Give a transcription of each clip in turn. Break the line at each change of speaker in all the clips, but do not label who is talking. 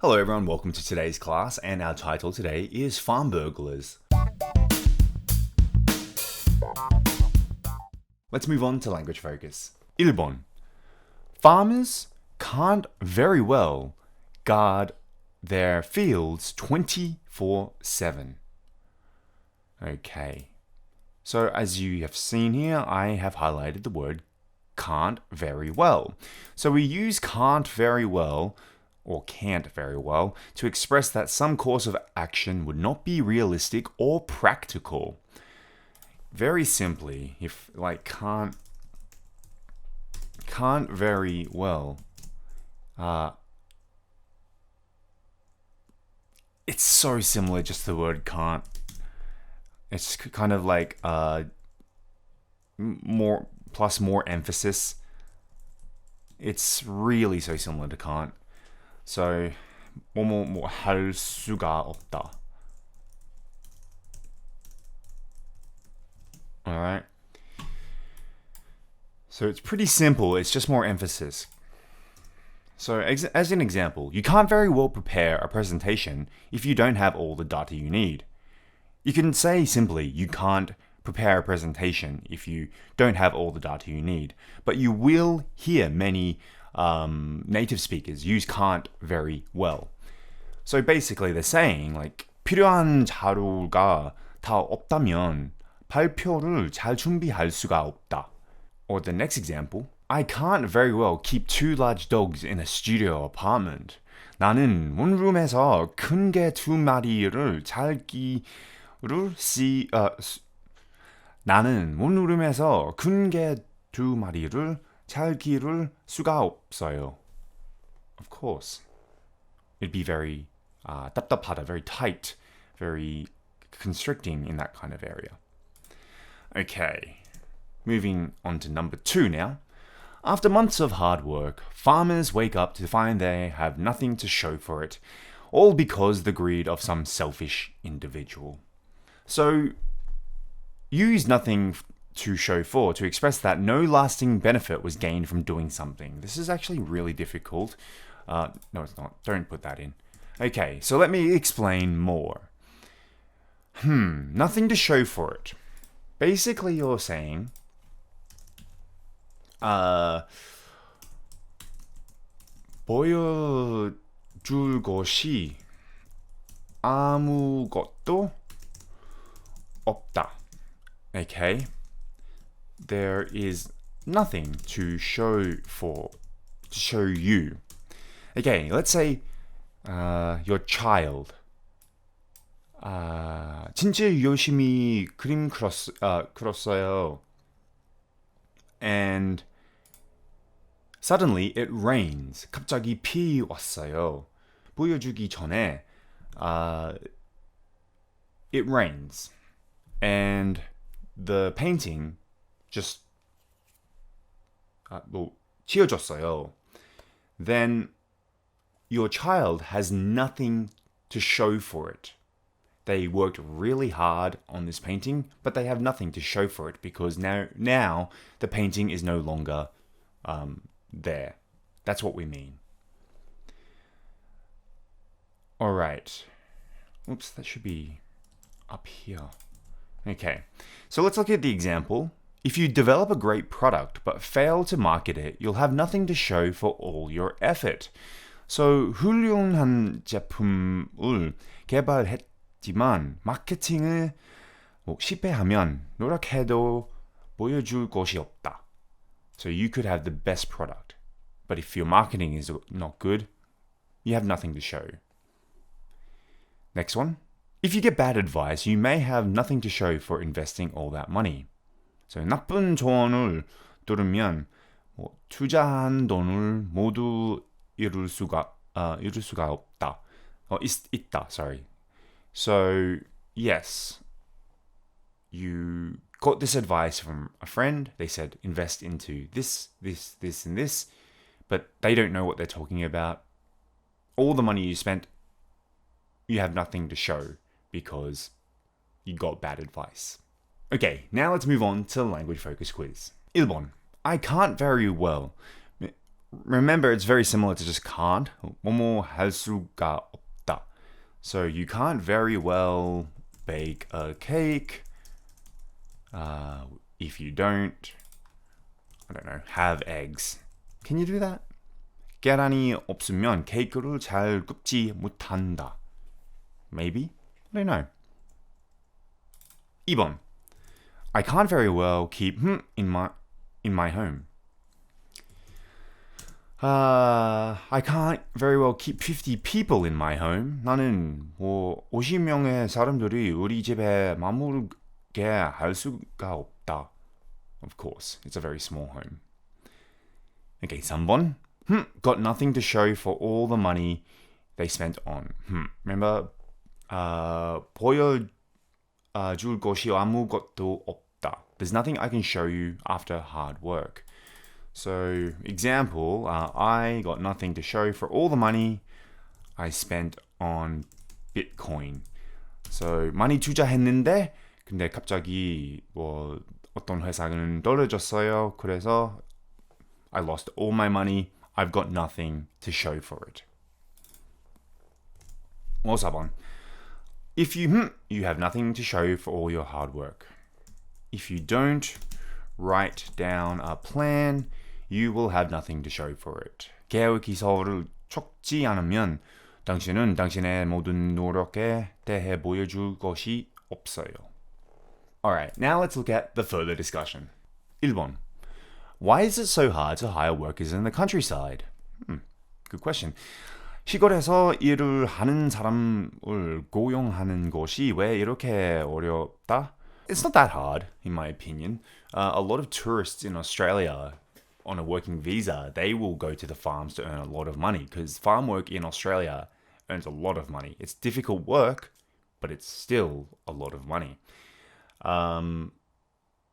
Hello everyone, welcome to today's class, and our title today is Farm Burglars. Let's move on to language focus. 1번. Farmers can't very well guard their fields 24/7. Okay. So as you have seen here, I have highlighted the word can't very well. So we use can't very well or can't very well to express that some course of action would not be realistic or practical. Very simply, if like can't very well, it's so similar just to the word can't. It's kind of like more emphasis. It's really so similar to can't. So 뭐뭐 할 수가 없다. Alright. So it's pretty simple, it's just more emphasis. So as an example, you can't very well prepare a presentation if you don't have all the data you need. You can say simply, you can't prepare a presentation if you don't have all the data you need. But you will hear many native speakers use can't very well. So basically they're saying like 필요한 자료가 다 없다면 발표를 잘 준비할 수가 없다. Or the next example, I can't very well keep 2 large dogs in a studio apartment. 나는 원룸에서 큰 개 2마리를 나는 원룸에서 큰 개 2마리를 잘 기를 수가 없어요. Of course. It'd be very 답답하다, very tight, very constricting in that kind of area. Okay, moving on to number 2 now. After months of hard work, farmers wake up to find they have nothing to show for it, all because the greed of some selfish individual. So, use nothing to show for to express that no lasting benefit was gained from doing something. This is actually really difficult. No, it's not. Don't put that in. Okay, so let me explain more. Nothing to show for it. Basically, you're saying, 보여줄 것이 아무것도 없다. Okay? There is nothing to show you. Okay, let's say your child 진짜 열심히 그림 그렸어요. And suddenly it rains. 갑자기 비 왔어요. 보여주기 전에 it rains. And the painting just 지워졌어요. Then your child has nothing to show for it. They worked really hard on this painting, but they have nothing to show for it because now the painting is no longer there. That's what we mean. All right. Oops, that should be up here. Okay, so let's look at the example. If you develop a great product but fail to market it, you'll have nothing to show for all your effort. So, 훌륭한 제품을 개발했지만 마케팅을 실패하면 노력해도 보여줄 것이 없다. So you could have the best product, but if your marketing is not good, you have nothing to show. Next one. If you get bad advice, you may have nothing to show for investing all that money. So 나쁜 조언을 들으면 투자한 돈을 모두 잃을 수가 없다. 있다, sorry. So, yes, you got this advice from a friend. They said, invest into this, and this, but they don't know what they're talking about. All the money you spent, you have nothing to show because you got bad advice. Okay, now let's move on to the language focus quiz. 1번. I can't very well remember, it's very similar to just can't. 뭐뭐 할 수가 없다. So you can't very well bake a cake if you don't, I don't know, have eggs. Can you do that? 계란이 없으면 케이크를 잘 굽지 못한다. Maybe? I don't know. 2번. I can't very well keep in my home. I can't very well keep 50 people in my home. 나는 50명의 사람들이 우리 집에 머물게 할 수가 없다. Of course, it's a very small home. Okay, 3번. Got nothing to show for all the money they spent on. Remember, 보여줄 것이 아무것도 없다. There's nothing I can show you after hard work. So, example, I got nothing to show for all the money I spent on Bitcoin. So, 많이 투자했는데, 근데 갑자기 어떤 회사는 떨어졌어요. 그래서 I lost all my money. I've got nothing to show for it. 4번. If you have nothing to show for all your hard work. If you don't write down a plan, you will have nothing to show for it. 계획 기서를 적지 않으면 당신은 당신의 모든 노력에 대해 보여줄 것이 없어요. Alright, now let's look at the further discussion. 1번. Why is it so hard to hire workers in the countryside? Good question. 시골에서 일을 하는 사람을 고용하는 것이 왜 이렇게 어렵다? It's not that hard, in my opinion. A lot of tourists in Australia on a working visa, they will go to the farms to earn a lot of money because farm work in Australia earns a lot of money. It's difficult work, but it's still a lot of money.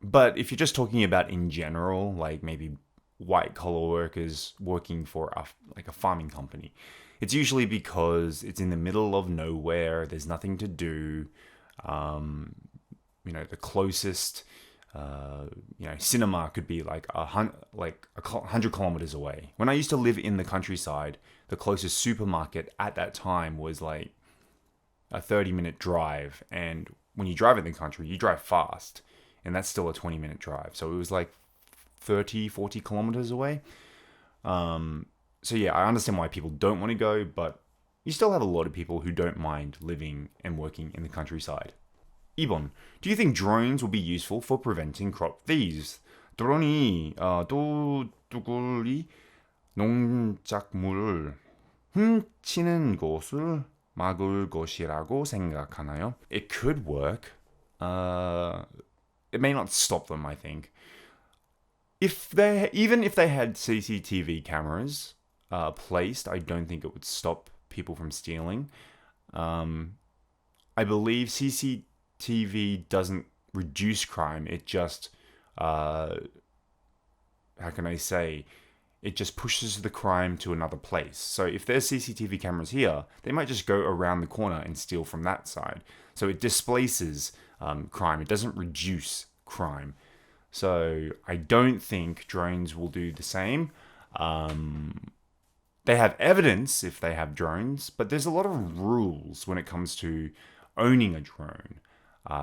But if you're just talking about in general, like maybe white collar workers working for a farming company, it's usually because it's in the middle of nowhere. There's nothing to do. The closest, cinema could be like 100 kilometers away. When I used to live in the countryside, the closest supermarket at that time was like a 30-minute drive. And when you drive in the country, you drive fast. And that's still a 20-minute drive. So it was like 30, 40 kilometers away. So yeah, I understand why people don't want to go, but you still have a lot of people who don't mind living and working in the countryside. 2번. Do you think drones will be useful for preventing crop thieves? 드론이 도둑이 농작물을 훔치는 것을 막을 것이라고 생각하나요? It could work. It may not stop them, I think. Even if they had CCTV cameras placed, I don't think it would stop people from stealing. I believe CCTV doesn't reduce crime. It just, how can I say, it just pushes the crime to another place. So if there's CCTV cameras here, they might just go around the corner and steal from that side. So it displaces crime. It doesn't reduce crime. So I don't think drones will do the same. They have evidence if they have drones, but there's a lot of rules when it comes to owning a drone.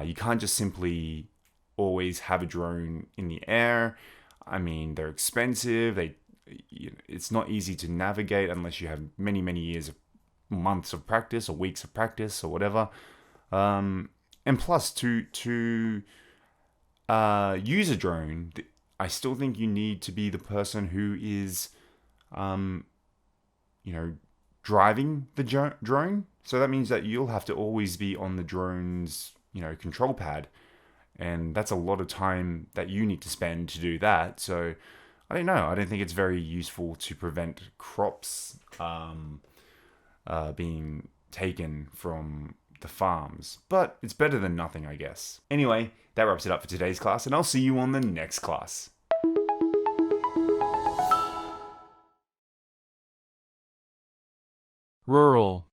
You can't just simply always have a drone in the air. I mean, they're expensive. It's not easy to navigate unless you have many, many years of months of practice or weeks of practice or whatever. And plus, to use a drone, I still think you need to be the person who is, driving the drone. So that means that you'll have to always be on the drone's, control pad. And that's a lot of time that you need to spend to do that. So I don't know. I don't think it's very useful to prevent crops being taken from the farms. But it's better than nothing, I guess. Anyway, that wraps it up for today's class, and I'll see you on the next class.
Rural.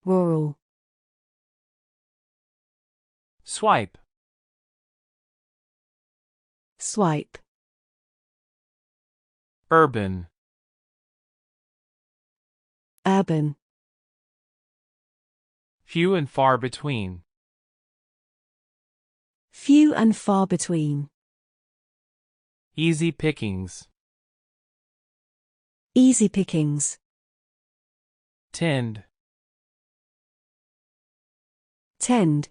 rural,
Swipe.
swipe,
urban,
urban,
few and far between,
few and far between,
easy pickings,
easy pickings,
tend,
tend,